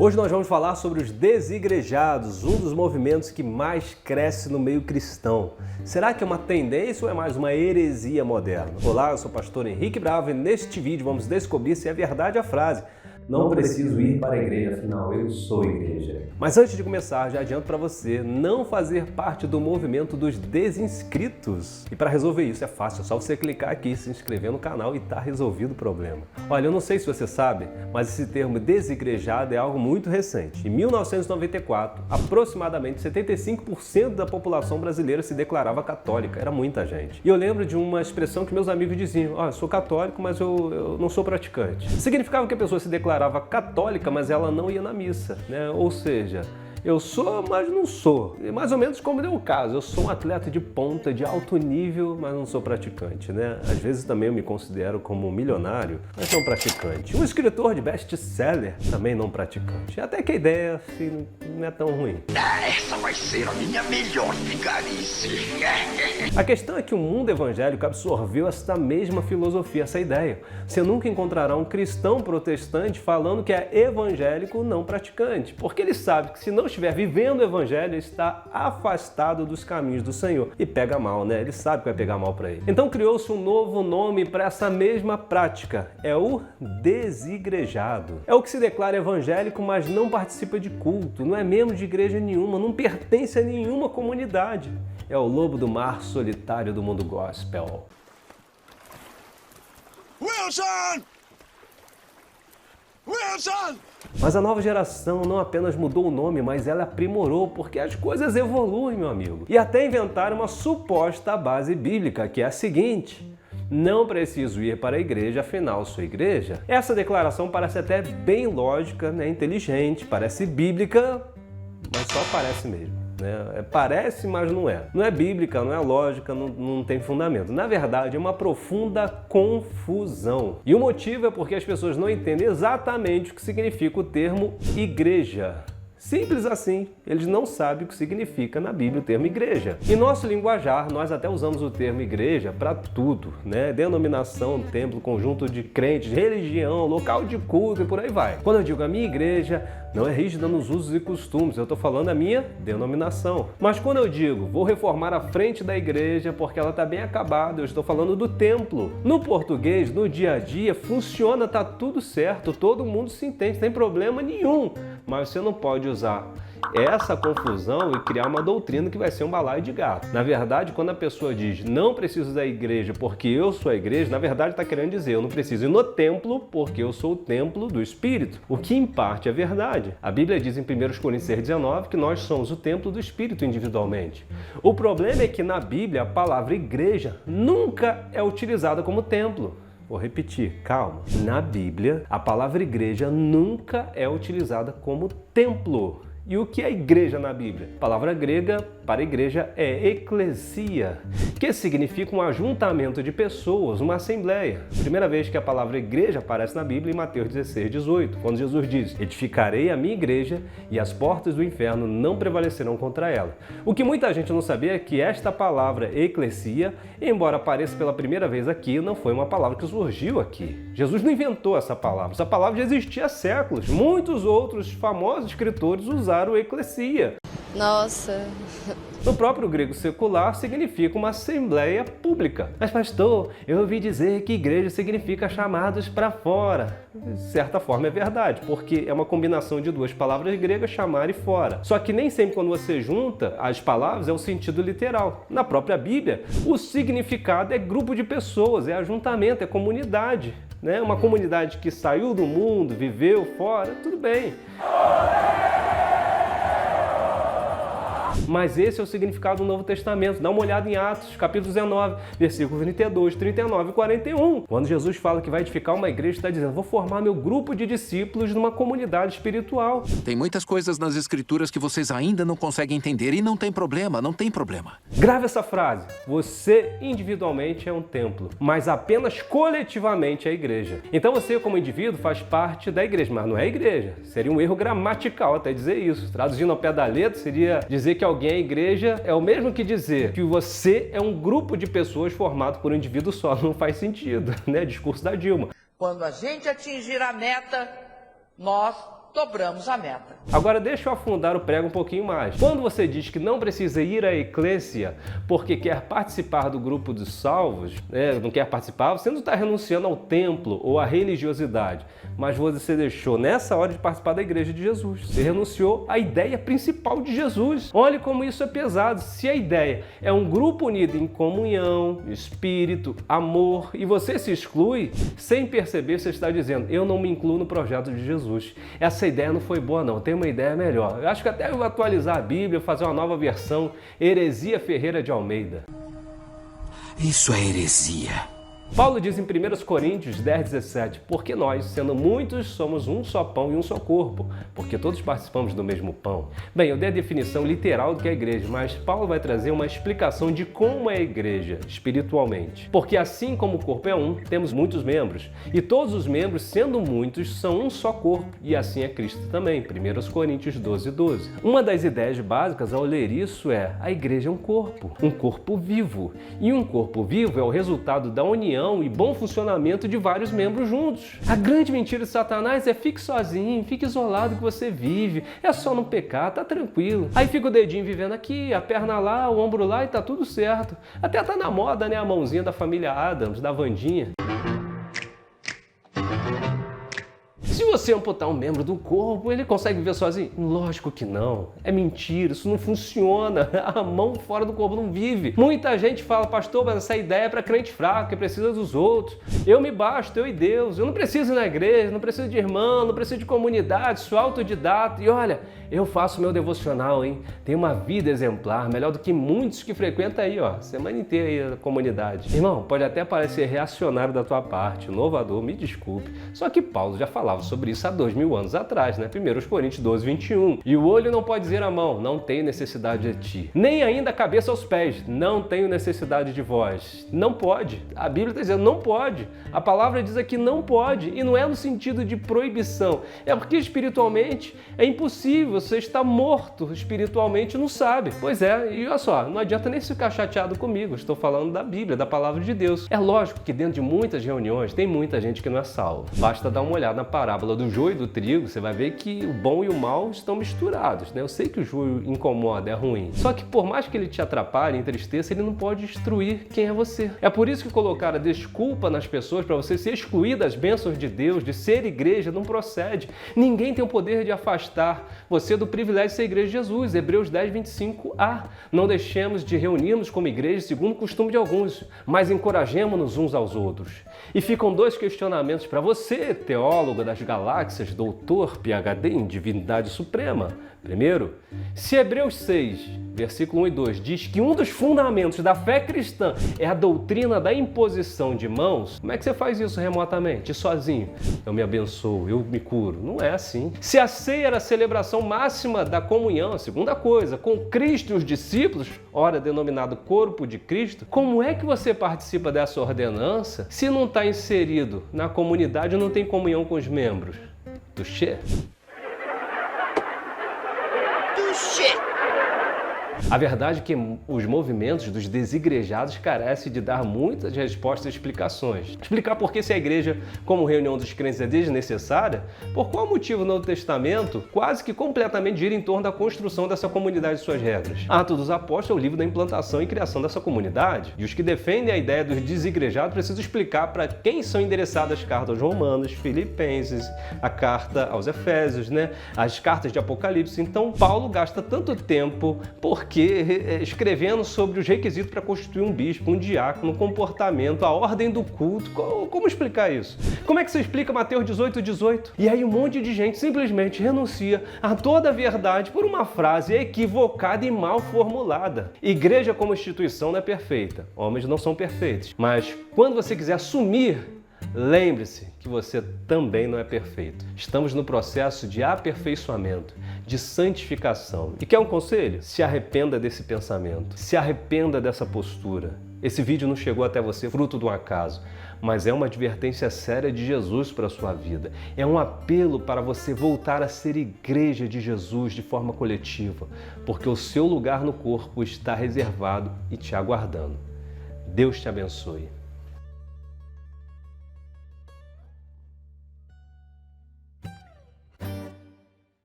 Hoje nós vamos falar sobre os desigrejados, um dos movimentos que mais cresce no meio cristão. Será que é uma tendência ou é mais uma heresia moderna? Olá, eu sou o pastor Henrique Bravo e neste vídeo vamos descobrir se é verdade a frase: não preciso ir para a igreja, afinal eu sou igreja. Mas antes de começar, já adianto para você não fazer parte do movimento dos desinscritos. E para resolver isso é fácil, é só você clicar aqui, se inscrever no canal e tá resolvido o problema. Olha, eu não sei se você sabe, mas esse termo desigrejado é algo muito recente. Em 1994, aproximadamente 75% da população brasileira se declarava católica. Era muita gente. E eu lembro de uma expressão que meus amigos diziam: eu sou católico, mas eu não sou praticante. Significava que a pessoa se declarava católica, mas ela não ia na missa, né? Ou seja, eu sou, mas não sou. E mais ou menos como é o caso. Eu sou um atleta de ponta, de alto nível, mas não sou praticante, né? Às vezes também eu me considero como milionário, mas não praticante. Um escritor de best-seller, também não praticante. Até que a ideia assim, não é tão ruim. Essa vai ser a minha melhor vigarice. A questão é que o mundo evangélico absorveu essa mesma filosofia, essa ideia. Você nunca encontrará um cristão protestante falando que é evangélico não praticante, porque ele sabe que se não estiver vivendo o evangelho, está afastado dos caminhos do Senhor. E pega mal, né? Ele sabe que vai pegar mal para ele. Então criou-se um novo nome para essa mesma prática. É o desigrejado. É o que se declara evangélico, mas não participa de culto, não é membro de igreja nenhuma, não pertence a nenhuma comunidade. É o lobo do mar solitário do mundo gospel. Wilson! Wilson! Mas a nova geração não apenas mudou o nome, mas ela aprimorou, porque as coisas evoluem, meu amigo. E até inventaram uma suposta base bíblica, que é a seguinte: não preciso ir para a igreja, afinal sou igreja. Essa declaração parece até bem lógica, né? Inteligente, parece bíblica, mas só parece mesmo. Parece, mas não é. Não é bíblica, não é lógica, não tem fundamento. Na verdade, é uma profunda confusão. E o motivo é porque as pessoas não entendem exatamente o que significa o termo igreja. Simples assim, eles não sabem o que significa na Bíblia o termo igreja. Em nosso linguajar, nós até usamos o termo igreja para tudo, né? Denominação, templo, conjunto de crentes, religião, local de culto e por aí vai. Quando eu digo a minha igreja, não é rígida nos usos e costumes, eu estou falando a minha denominação. Mas quando eu digo vou reformar a frente da igreja porque ela está bem acabada, eu estou falando do templo. No português, no dia a dia, funciona, está tudo certo, todo mundo se entende, não tem problema nenhum. Mas você não pode usar essa confusão e criar uma doutrina que vai ser um balaio de gato. Na verdade, quando a pessoa diz não preciso da igreja porque eu sou a igreja, na verdade está querendo dizer eu não preciso ir no templo porque eu sou o templo do Espírito. O que em parte é verdade. A Bíblia diz em 1 Coríntios 19 que nós somos o templo do Espírito individualmente. O problema é que na Bíblia a palavra igreja nunca é utilizada como templo. Vou repetir, calma. Na Bíblia, a palavra igreja nunca é utilizada como templo. E o que é igreja na Bíblia? A palavra grega para igreja é eclesia, que significa um ajuntamento de pessoas, uma assembleia. Primeira vez que a palavra igreja aparece na Bíblia em Mateus 16:18, quando Jesus diz: edificarei a minha igreja e as portas do inferno não prevalecerão contra ela. O que muita gente não sabia é que esta palavra eclesia, embora apareça pela primeira vez aqui, não foi uma palavra que surgiu aqui. Jesus não inventou essa palavra já existia há séculos. Muitos outros famosos escritores usaram o eclesia. Nossa. No próprio grego secular significa uma assembleia pública. Mas pastor, eu ouvi dizer que igreja significa chamados para fora. De certa forma é verdade, porque é uma combinação de duas palavras gregas, chamar e fora. Só que nem sempre quando você junta as palavras é o sentido literal. Na própria Bíblia, o significado é grupo de pessoas, é ajuntamento, é comunidade. Uma comunidade que saiu do mundo, viveu fora, tudo bem. Mas esse é o significado do Novo Testamento. Dá uma olhada em Atos, capítulo 19, versículos 32, 39 e 41. Quando Jesus fala que vai edificar uma igreja, está dizendo: vou formar meu grupo de discípulos numa comunidade espiritual. Tem muitas coisas nas escrituras que vocês ainda não conseguem entender e não tem problema, não tem problema. Grave essa frase: você individualmente é um templo, mas apenas coletivamente é a igreja. Então você, como indivíduo, faz parte da igreja, mas não é a igreja. Seria um erro gramatical até dizer isso. Traduzindo ao pé da letra, seria dizer que alguém é igreja é o mesmo que dizer que você é um grupo de pessoas formado por um indivíduo só. Não faz sentido, né? Discurso da Dilma. Quando a gente atingir a meta, nós dobramos a meta. Agora deixa eu afundar o prego um pouquinho mais. Quando você diz que não precisa ir à eclésia porque quer participar do grupo dos salvos, não quer participar, você não está renunciando ao templo ou à religiosidade, mas você deixou nessa hora de participar da igreja de Jesus. Você renunciou à ideia principal de Jesus. Olha como isso é pesado. Se a ideia é um grupo unido em comunhão, espírito, amor, e você se exclui, sem perceber, você está dizendo, eu não me incluo no projeto de Jesus. Essa ideia não foi boa não, tem uma ideia melhor. Eu acho que até eu vou atualizar a Bíblia, fazer uma nova versão, Heresia Ferreira de Almeida. Isso é heresia. Paulo diz em 1 Coríntios 10:17, porque nós, sendo muitos, somos um só pão e um só corpo, porque todos participamos do mesmo pão. Bem, eu dei a definição literal do que é a igreja, mas Paulo vai trazer uma explicação de como é a igreja espiritualmente. Porque assim como o corpo é um, temos muitos membros, e todos os membros, sendo muitos, são um só corpo, e assim é Cristo também, 1 Coríntios 12:12. Uma das ideias básicas ao ler isso é, a igreja é um corpo vivo, e um corpo vivo é o resultado da união e bom funcionamento de vários membros juntos. A grande mentira de Satanás é fique sozinho, fique isolado que você vive, é só não pecar, tá tranquilo. Aí fica o dedinho vivendo aqui, a perna lá, o ombro lá e tá tudo certo. Até tá na moda, né, a mãozinha da família Adams, da Wandinha. Se você amputar um membro do corpo, ele consegue viver sozinho? Lógico que não. É mentira, isso não funciona. A mão fora do corpo não vive. Muita gente fala, pastor, mas essa ideia é para crente fraco, que precisa dos outros. Eu me basto, eu e Deus. Eu não preciso ir na igreja, não preciso de irmão, não preciso de comunidade, sou autodidata. E olha, eu faço meu devocional, hein? Tenho uma vida exemplar, melhor do que muitos que frequentam aí, ó, semana inteira aí a comunidade. Irmão, pode até parecer reacionário da tua parte, inovador, me desculpe. Só que Paulo já falava sobre isso há 2000 anos atrás, né? 1 Coríntios 12:21. E o olho não pode dizer à mão, não tenho necessidade de ti. Nem ainda a cabeça aos pés, não tenho necessidade de vós. Não pode. A Bíblia está dizendo não pode. A palavra diz aqui não pode. E não é no sentido de proibição. É porque espiritualmente é impossível. Você está morto espiritualmente e não sabe. Pois é, e olha só, não adianta nem ficar chateado comigo. Estou falando da Bíblia, da palavra de Deus. É lógico que dentro de muitas reuniões tem muita gente que não é salva. Basta dar uma olhada na parábola do joio e do trigo, você vai ver que o bom e o mal estão misturados, né? Eu sei que o joio incomoda, é ruim. Só que por mais que ele te atrapalhe, entristeça, ele não pode destruir quem é você. É por isso que colocar a desculpa nas pessoas para você ser excluir das bênçãos de Deus, de ser igreja, não procede. Ninguém tem o poder de afastar você do privilégio de ser igreja de Jesus. Hebreus 10:25a. Não deixemos de reunirmos como igreja segundo o costume de alguns, mas encorajemo-nos uns aos outros. E ficam dois questionamentos para você, teólogo das galáxias, doutor, PhD em divindade suprema. Primeiro, se Hebreus 6, versículo 1 e 2 diz que um dos fundamentos da fé cristã é a doutrina da imposição de mãos, como é que você faz isso remotamente, sozinho? Eu me abençoo, eu me curo. Não é assim. Se a ceia era a celebração máxima da comunhão, a segunda coisa, com Cristo e os discípulos, ora denominado corpo de Cristo, como é que você participa dessa ordenança se não está inserido na comunidade e não tem comunhão com os membros? Touché? A verdade é que os movimentos dos desigrejados carecem de dar muitas respostas e explicações. Explicar por que se a igreja, como reunião dos crentes, é desnecessária, por qual motivo o Novo Testamento quase que completamente gira em torno da construção dessa comunidade e suas regras. Atos dos Apóstolos é o livro da implantação e criação dessa comunidade. E os que defendem a ideia dos desigrejados precisam explicar para quem são endereçadas as cartas aos Romanos, Filipenses, a carta aos Efésios, né? As cartas de Apocalipse. Então, Paulo gasta tanto tempo porque escrevendo sobre os requisitos para constituir um bispo, um diácono, o comportamento, a ordem do culto. Como explicar isso? Como é que você explica Mateus 18:18? E aí um monte de gente simplesmente renuncia a toda a verdade por uma frase equivocada e mal formulada. Igreja como instituição não é perfeita, homens não são perfeitos, mas quando você quiser assumir, lembre-se que você também não é perfeito. Estamos no processo de aperfeiçoamento, de santificação. E quer um conselho? Se arrependa desse pensamento, se arrependa dessa postura. Esse vídeo não chegou até você fruto de um acaso, mas é uma advertência séria de Jesus para a sua vida. É um apelo para você voltar a ser igreja de Jesus de forma coletiva, porque o seu lugar no corpo está reservado e te aguardando. Deus te abençoe.